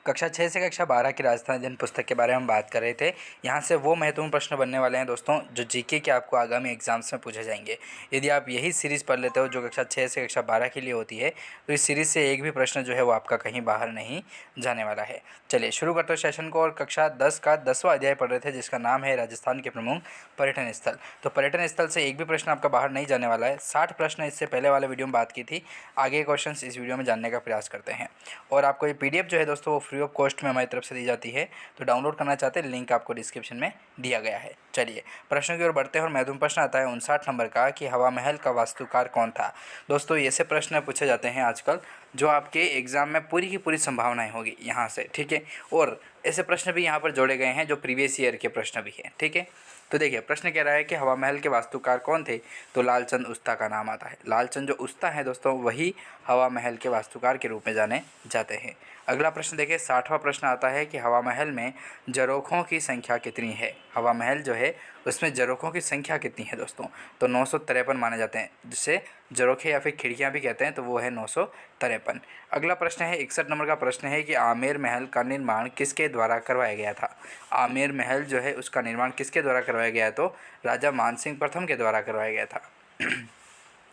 कक्षा 6 से कक्षा 12 की राजस्थान अध्ययन पुस्तक के बारे में हम बात कर रहे थे। यहाँ से वो महत्वपूर्ण प्रश्न बनने वाले हैं दोस्तों, जो जीके के आपको आगामी एग्जाम्स में पूछे जाएंगे। यदि आप यही सीरीज़ पढ़ लेते हो जो कक्षा 6 से कक्षा 12 के लिए होती है, तो इस सीरीज़ से एक भी प्रश्न जो है वो आपका कहीं बाहर नहीं जाने वाला है। चलिए शुरू करते हैं सेशन को। और कक्षा 10 का 10वां अध्याय पढ़ रहे थे, जिसका नाम है राजस्थान के प्रमुख पर्यटन स्थल। तो पर्यटन स्थल से एक भी प्रश्न आपका बाहर नहीं जाने वाला है। 60 प्रश्न इससे पहले वाले वीडियो में बात की थी। आगे क्वेश्चन इस वीडियो में जानने का प्रयास करते हैं। और आपको ये PDF जो है दोस्तों वो फ्री ऑफ कॉस्ट में हमारी तरफ से दी जाती है, तो डाउनलोड करना चाहते हैं लिंक आपको डिस्क्रिप्शन में दिया गया है। चलिए प्रश्नों की ओर बढ़ते हैं और महत्वपूर्ण प्रश्न आता है 59 नंबर का कि हवा महल का वास्तुकार कौन था। दोस्तों ऐसे प्रश्न पूछे जाते हैं आजकल जो आपके एग्जाम में पूरी की पूरी संभावनाएं होगी यहाँ से, ठीक है। और ऐसे प्रश्न भी यहाँ पर जोड़े गए हैं जो प्रीवियस ईयर के प्रश्न भी हैं, ठीक है। तो देखिए प्रश्न कह रहा है कि हवा महल के वास्तुकार कौन थे, तो लालचंद उस्ता का नाम आता है। लालचंद जो उस्ता है दोस्तों, वही हवा महल के वास्तुकार के रूप में जाने जाते हैं। अगला प्रश्न देखिए 60वां प्रश्न आता है कि हवा महल में झरोखों की संख्या कितनी है। हवा महल जो है उसमें झरोखों की संख्या कितनी है दोस्तों, तो 953 माने जाते हैं, जिसे झरोखे या फिर खिड़कियां भी कहते हैं, तो वो है 953। अगला प्रश्न है 61 नंबर का प्रश्न है कि आमेर महल का निर्माण किसके द्वारा करवाया गया था। आमेर महल जो है उसका निर्माण किसके द्वारा करवाया गया, तो राजा मानसिंह प्रथम के द्वारा करवाया गया था।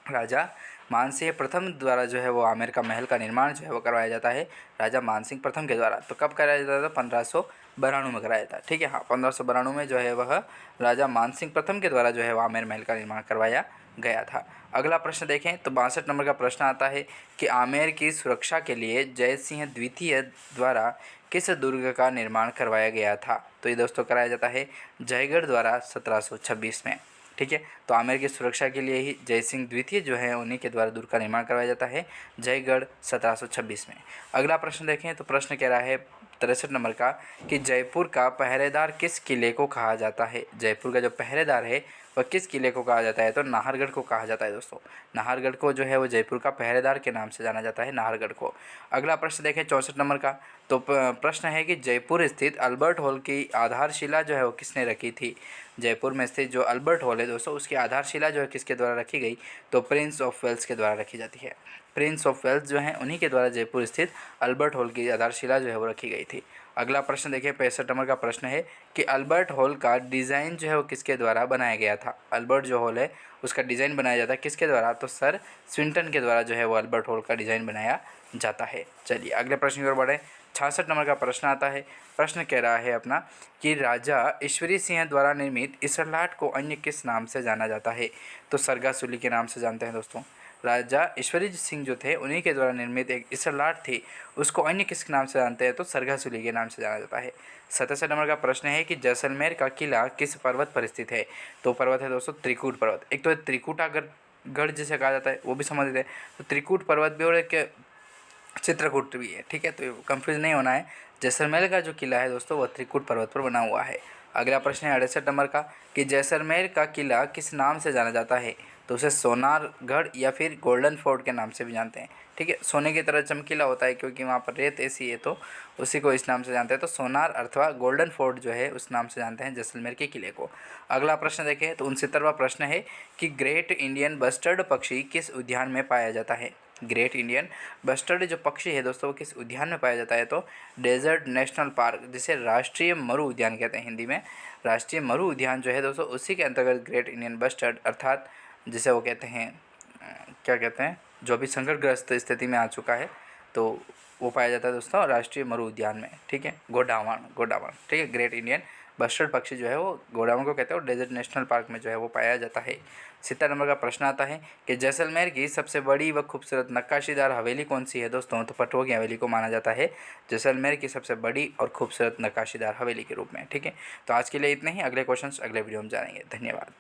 राजा मानसिंह प्रथम द्वारा जो है वो आमेर का महल का निर्माण जो है वो करवाया जाता है राजा मानसिंह प्रथम के द्वारा। तो कब कराया जाता था, 1592 में कराया था, ठीक है। हाँ, 1592 में जो है वह राजा मानसिंह प्रथम के द्वारा जो है वो आमेर महल का निर्माण करवाया गया था। अगला प्रश्न देखें तो 62 नंबर का प्रश्न आता है कि आमेर की सुरक्षा के लिए जय सिंह द्वितीय द्वारा किस दुर्ग का निर्माण करवाया गया था। तो ये दोस्तों कराया जाता है जयगढ़ द्वारा 1726 में, ठीक है। तो आमेर की सुरक्षा के लिए ही जय सिंह द्वितीय जो है उन्हीं के द्वारा दुर्ग का निर्माण करवाया जाता है जयगढ़ 1726 में। अगला प्रश्न देखें तो प्रश्न कह रहा है 63 नंबर का कि जयपुर का पहरेदार किस किले को कहा जाता है। जयपुर का जो पहरेदार है वह किस किले को कहा जाता है, तो नाहरगढ़ को कहा जाता है दोस्तों। नाहरगढ़ को जो है वो जयपुर का पहरेदार के नाम से जाना जाता है, नाहरगढ़ को। अगला प्रश्न देखें 64 नंबर का, तो प्रश्न है कि जयपुर स्थित अल्बर्ट हॉल की आधारशिला जो है वो किसने रखी थी। जयपुर में स्थित जो अल्बर्ट हॉल है दोस्तों, उसकी आधारशिला जो है किसके द्वारा रखी गई, तो प्रिंस ऑफ वेल्स के द्वारा रखी जाती है। प्रिंस ऑफ वेल्स जो है उन्हीं के द्वारा जयपुर स्थित अल्बर्ट हॉल की आधारशिला जो है वो रखी गई थी। अगला प्रश्न देखिए 65 नंबर का प्रश्न है कि अल्बर्ट हॉल का डिज़ाइन जो है वो किसके द्वारा बनाया गया था। अल्बर्ट जो हॉल है उसका डिज़ाइन बनाया जाता है किसके द्वारा, तो सर स्विंटन के द्वारा जो है वो अल्बर्ट हॉल का डिज़ाइन बनाया जाता है। चलिए अगले प्रश्न की ओर बढ़े। 66 नंबर का प्रश्न आता है। प्रश्न कह रहा है अपना कि राजा ईश्वरी सिंह द्वारा निर्मित इसरलाट को अन्य किस नाम से जाना जाता है, तो सरगासुली के नाम से जानते हैं दोस्तों। राजा ईश्वरी सिंह जो थे उन्हीं के द्वारा निर्मित एक इसरलाट थी, उसको अन्य किस नाम से जानते हैं, तो सरगासुली के नाम से जाना जाता है। 67 नंबर का प्रश्न है कि जैसलमेर का किला किस पर्वत पर स्थित है, तो पर्वत है दोस्तों त्रिकूट पर्वत। एक तो त्रिकूटागढ़ गढ़ जिसे कहा जाता है वो भी समझ लेते हैं, तो त्रिकूट पर्वत भी और एक चित्रकूट भी है, ठीक है। तो कंफ्यूज नहीं होना है, जैसलमेर का जो किला है दोस्तों वह त्रिकूट पर्वत पर बना हुआ है। अगला प्रश्न है 68 नंबर का कि जैसलमेर का किला किस नाम से जाना जाता है, तो उसे सोनारगढ़ या फिर गोल्डन फोर्ट के नाम से भी जानते हैं, ठीक है। सोने की तरह चमकीला होता है क्योंकि वहाँ पर रेत ऐसी है, तो उसी को इस नाम से जानते हैं। तो सोनार अथवा गोल्डन फोर्ट जो है उस नाम से जानते हैं जैसलमेर के किले को। अगला प्रश्न देखें तो 69वां प्रश्न है कि ग्रेट इंडियन बस्टर्ड पक्षी किस उद्यान में पाया जाता है। ग्रेट इंडियन बस्टर्ड जो पक्षी है दोस्तों वो किस उद्यान में पाया जाता है, तो डेजर्ट नेशनल पार्क, जिसे राष्ट्रीय मरु उद्यान कहते हैं हिंदी में। राष्ट्रीय मरु उद्यान जो है दोस्तों उसी के अंतर्गत ग्रेट इंडियन बस्टर्ड अर्थात जिसे वो कहते हैं क्या कहते हैं, जो अभी संकटग्रस्त स्थिति में आ चुका है, तो वो पाया जाता है दोस्तों राष्ट्रीय मरु उद्यान में, ठीक है। गोडावण, ठीक है। ग्रेट इंडियन बस्टर्ड पक्षी जो है वो गोडावण को कहते हैं और डेजर्ट नेशनल पार्क में जो है वो पाया जाता है। 70 नंबर का प्रश्न आता है कि जैसलमेर की सबसे बड़ी व खूबसूरत नक्काशीदार हवेली कौन सी है दोस्तों, तो पटवा की हवेली को माना जाता है जैसलमेर की सबसे बड़ी और खूबसूरत नक्काशीदार हवेली के रूप में, ठीक है। तो आज के लिए इतना ही, अगले क्वेश्चन अगले वीडियो में जानेंगे। धन्यवाद।